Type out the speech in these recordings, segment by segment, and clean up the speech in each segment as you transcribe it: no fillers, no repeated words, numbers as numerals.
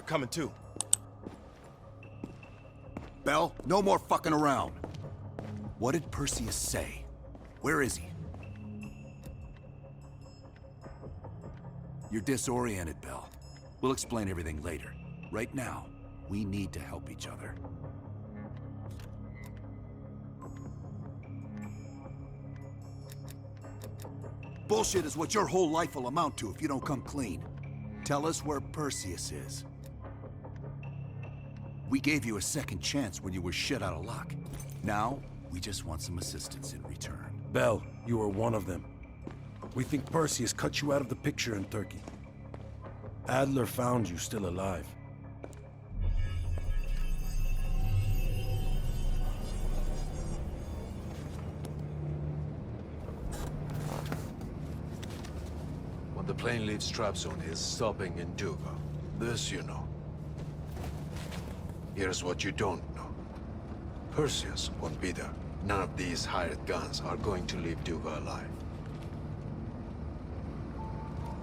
coming too. Bell, no more fucking around. What did Perseus say? Where is he? You're disoriented, Bell. We'll explain everything later. Right now, we need to help each other. Bullshit is what your whole life will amount to if you don't come clean. Tell us where Perseus is. We gave you a second chance when you were shit out of luck. Now, we just want some assistance in return. Bell, you are one of them. We think Perseus cut you out of the picture in Turkey. Adler found you still alive. When the plane leaves Trabzon, he's stopping in Duga. This you know. Here's what you don't know. Perseus won't be there. None of these hired guns are going to leave Duga alive.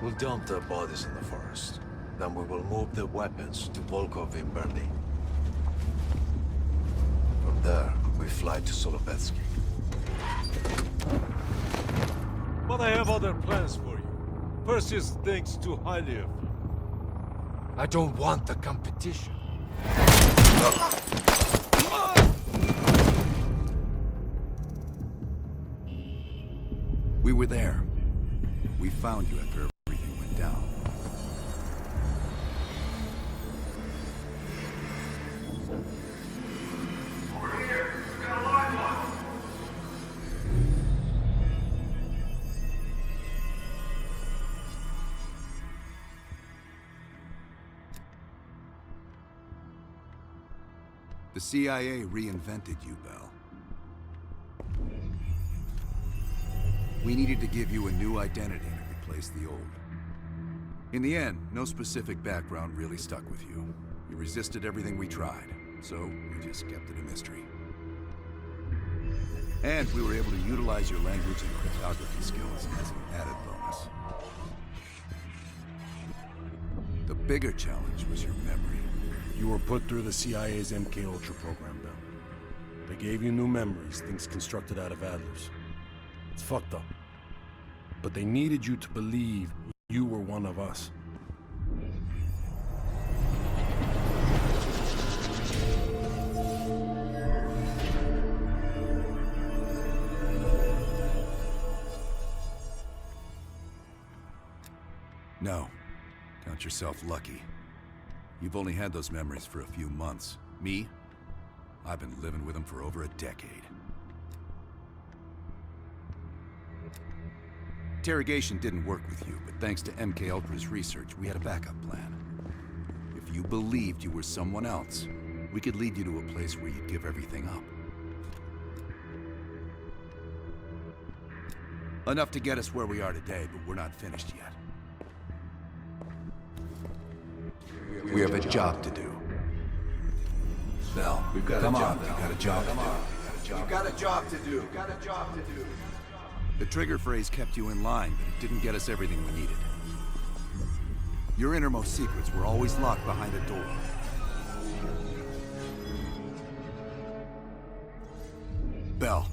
We'll dump their bodies in the forest. Then we will move the weapons to Volkov in Berlin. From there, we fly to Solovetsky. But I have other plans for you. Perseus thinks too highly of you. I don't want the competition. We were there. We found you after everything went down. The CIA reinvented you, Bell. We needed to give you a new identity to replace the old. In the end, no specific background really stuck with you. You resisted everything we tried, so we just kept it a mystery. And we were able to utilize your language and cryptography skills as an added bonus. The bigger challenge was your memory. You were put through the CIA's MK Ultra program, Bell. They gave you new memories, things constructed out of Adler's. It's fucked up. But they needed you to believe you were one of us. No. Count yourself lucky. You've only had those memories for a few months. Me? I've been living with them for over a decade. Interrogation didn't work with you, but thanks to MK Ultra's research, we had a backup plan. If you believed you were someone else, we could lead you to a place where you'd give everything up. Enough to get us where we are today, but we're not finished yet. We have a job to do. Bell, we've got a job. We've got a job to do. You've got a job to do. You've got a job to do. The trigger phrase kept you in line, but it didn't get us everything we needed. Your innermost secrets were always locked behind a door. Bell,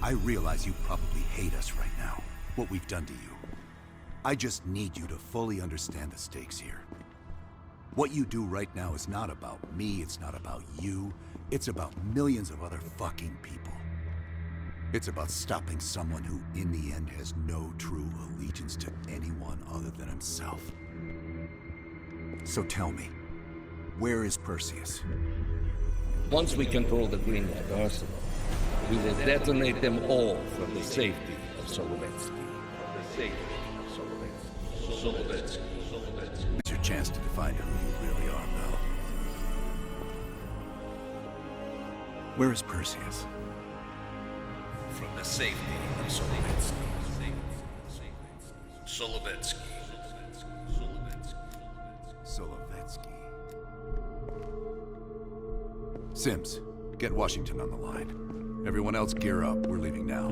I realize you probably hate us right now, what we've done to you. I just need you to fully understand the stakes here. What you do right now is not about me, it's not about you, it's about millions of other fucking people. It's about stopping someone who, in the end, has no true allegiance to anyone other than himself. So tell me, where is Perseus? Once we control the Greenlight Arsenal, we will detonate them all for the safety of Solovetsky. It's your chance to define who you really are, Bell. Where is Perseus? From the safety of Solovetsky. Solovetsky. Solovetsky. Sims, get Washington on the line. Everyone else gear up. We're leaving now.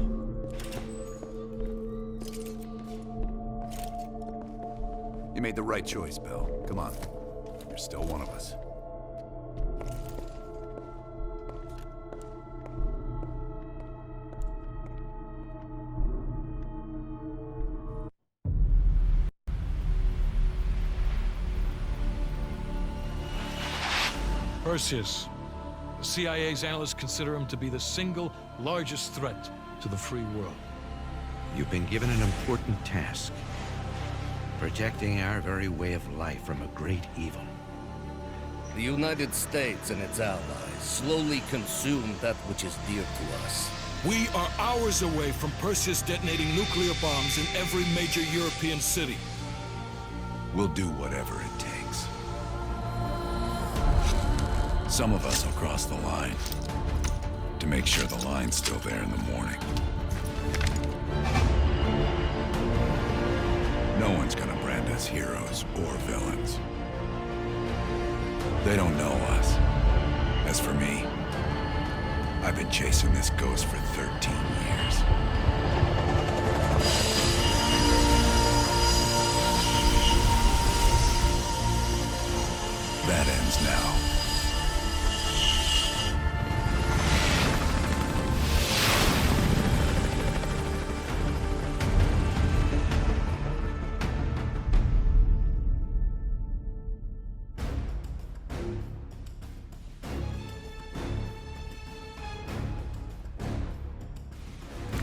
You made the right choice, Bell. Come on. You're still one of us. Perseus. The CIA's analysts consider him to be the single largest threat to the free world. You've been given an important task. Protecting our very way of life from a great evil. The United States and its allies slowly consume that which is dear to us. We are hours away from Perseus detonating nuclear bombs in every major European city. We'll do whatever it takes. Some of us will cross the line to make sure the line's still there in the morning. No one's gonna brand us heroes or villains. They don't know us. As for me, I've been chasing this ghost for 13 years. That ends now.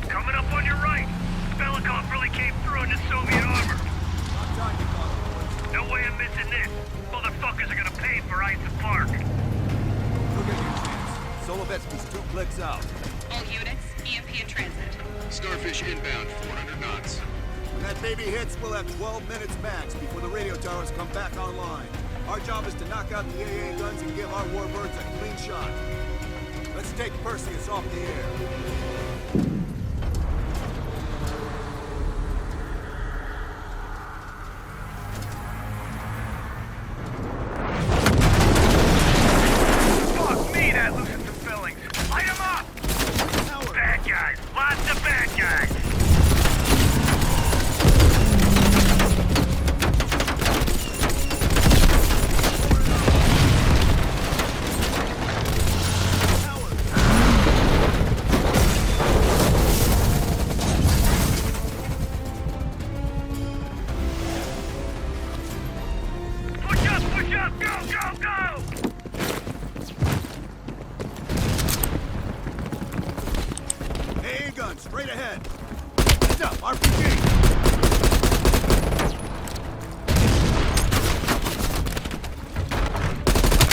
Coming up on your right. Belikov really came through in his Soviet armor. No way I'm missing this. Motherfuckers are gonna pay for Isaac Park. You'll get your chance. Solovetsky's 2 clicks out. All units, EMP in transit. Starfish inbound, 400 knots. When that baby hits, we'll have 12 minutes max before the radio towers come back online. Our job is to knock out the AA guns and give our warbirds a clean shot. Let's take Perseus off the air. Fuck me, that loosens some fillings. Light 'em up! Bad guys. Lots of bad guys. Push up, push up! Go, go, go! AA gun, straight ahead. Heads up, RPG!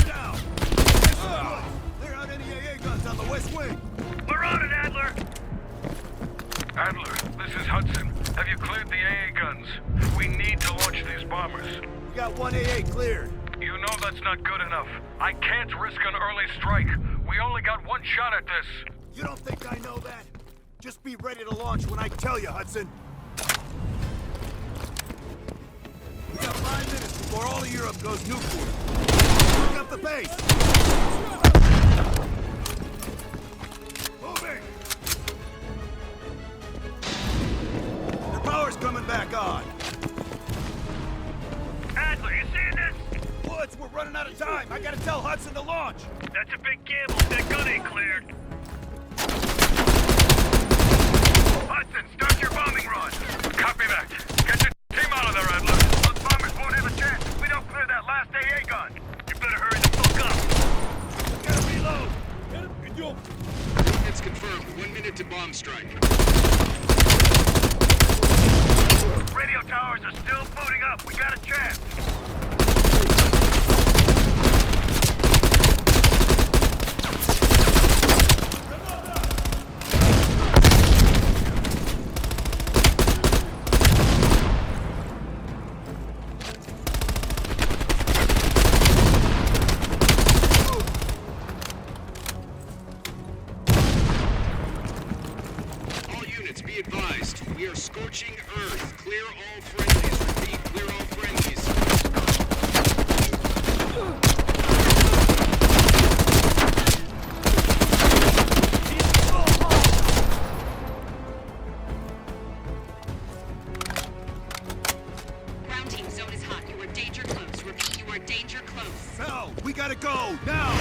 Down! Clear out any AA guns on the west wing. We're on it, Adler! Adler, this is Hudson. Have you cleared the AA guns? We need to launch these bombers. We got 1 AA cleared. You know that's not good enough. I can't risk an early strike. We only got one shot at this. You don't think I know that? Just be ready to launch when I tell you, Hudson. We got 5 minutes before all of Europe goes nuclear. Pick up the pace. Moving. Their power's coming back on. Adler, you seeing this? Woods, we're running out of time. I gotta tell Hudson to launch. That's a big gamble. That gun ain't cleared. Hudson, start your bombing run. Copy that. Get your team out of there, Adler. Those bombers won't have a chance if we don't clear that last AA gun. You better hurry the fuck up. Gotta reload. It's confirmed. 1 minute to bomb strike. Radio towers are still booting up. We got a chance. All units, be advised. We are scorching Earth. Clear all friendlies. Repeat, clear all friendlies. Ground team, zone is hot. You are danger close. Repeat, you are danger Danger close. Bell, we gotta go, now!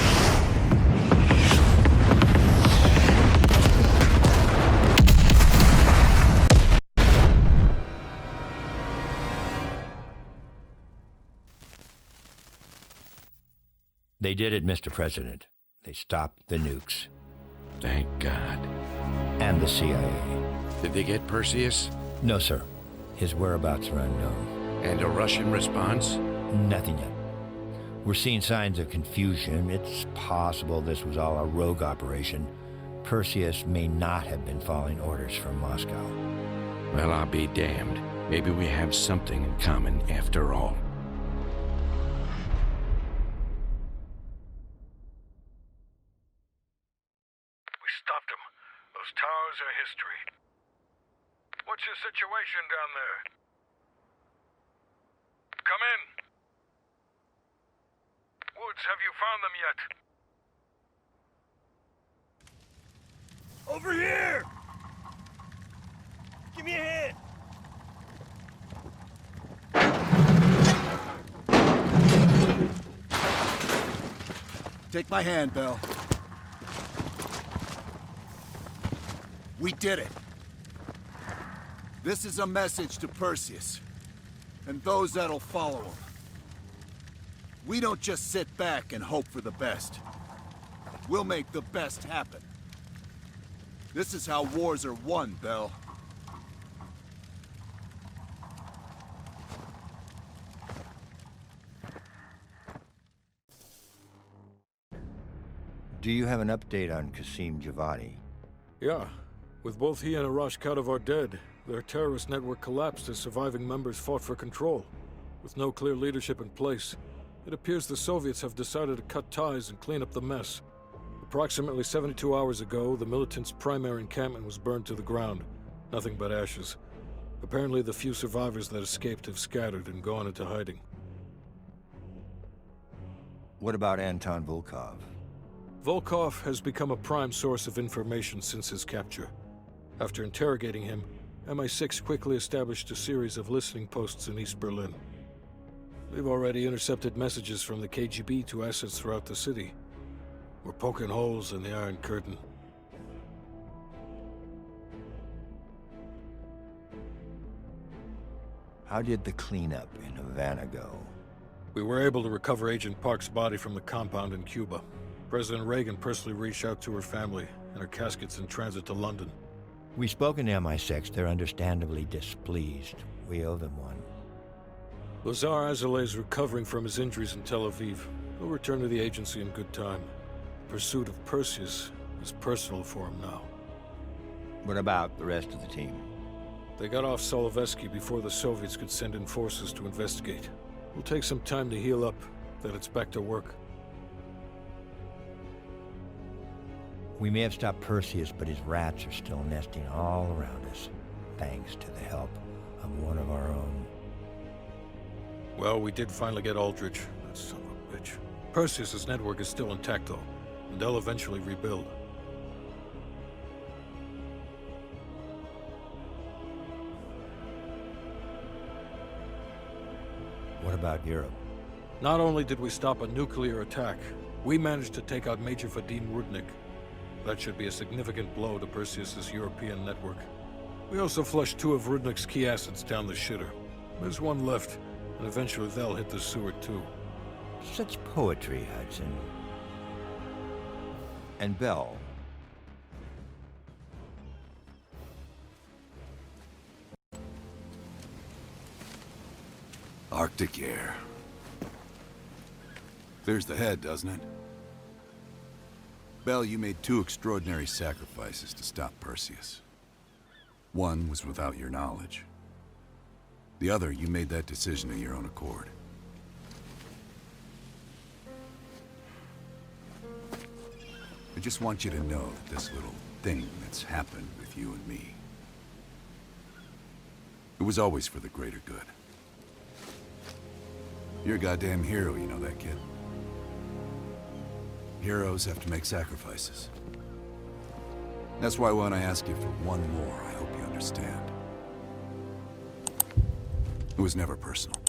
They did it, Mr. President. They stopped the nukes. Thank God. And the CIA. Did they get Perseus? No, sir. His whereabouts are unknown. And a Russian response? Nothing yet. We're seeing signs of confusion. It's possible this was all a rogue operation. Perseus may not have been following orders from Moscow. Well, I'll be damned. Maybe we have something in common after all. Stopped them. Those towers are history. What's your situation down there? Come in. Woods, have you found them yet? Over here! Give me a hand! Take my hand, Bell. We did it. This is a message to Perseus, and those that'll follow him. We don't just sit back and hope for the best. We'll make the best happen. This is how wars are won, Bell. Do you have an update on Qasim Javadi? Yeah. With both he and Arash Kadivar dead, their terrorist network collapsed as surviving members fought for control. With no clear leadership in place, it appears the Soviets have decided to cut ties and clean up the mess. Approximately 72 hours ago, the militants' primary encampment was burned to the ground. Nothing but ashes. Apparently, the few survivors that escaped have scattered and gone into hiding. What about Anton Volkov? Volkov has become a prime source of information since his capture. After interrogating him, MI6 quickly established a series of listening posts in East Berlin. We've already intercepted messages from the KGB to assets throughout the city. We're poking holes in the Iron Curtain. How did the cleanup in Havana go? We were able to recover Agent Park's body from the compound in Cuba. President Reagan personally reached out to her family, and her casket's in transit to London. We've spoken to MI6. They're understandably displeased. We owe them one. Lazar Azaleh is recovering from his injuries in Tel Aviv. He'll return to the agency in good time. The pursuit of Perseus is personal for him now. What about the rest of the team? They got off Solovetsky before the Soviets could send in forces to investigate. It'll take some time to heal up, then it's back to work. We may have stopped Perseus, but his rats are still nesting all around us, thanks to the help of one of our own. Well, we did finally get Aldrich, that son of a bitch. Perseus's network is still intact, though, and they'll eventually rebuild. What about Europe? Not only did we stop a nuclear attack, we managed to take out Major Vadim Rudnik. That should be a significant blow to Perseus's European network. We also flushed 2 of Rudnik's key assets down the shitter. There's one left, and eventually they'll hit the sewer too. Such poetry, Hudson. And Bell. Arctic air. Clears the head, doesn't it? Bell, you made 2 extraordinary sacrifices to stop Perseus. One was without your knowledge. The other, you made that decision of your own accord. I just want you to know that this little thing that's happened with you and me, it was always for the greater good. You're a goddamn hero, you know that, kid? Heroes have to make sacrifices. That's why when I ask you for one more, I hope you understand. It was never personal.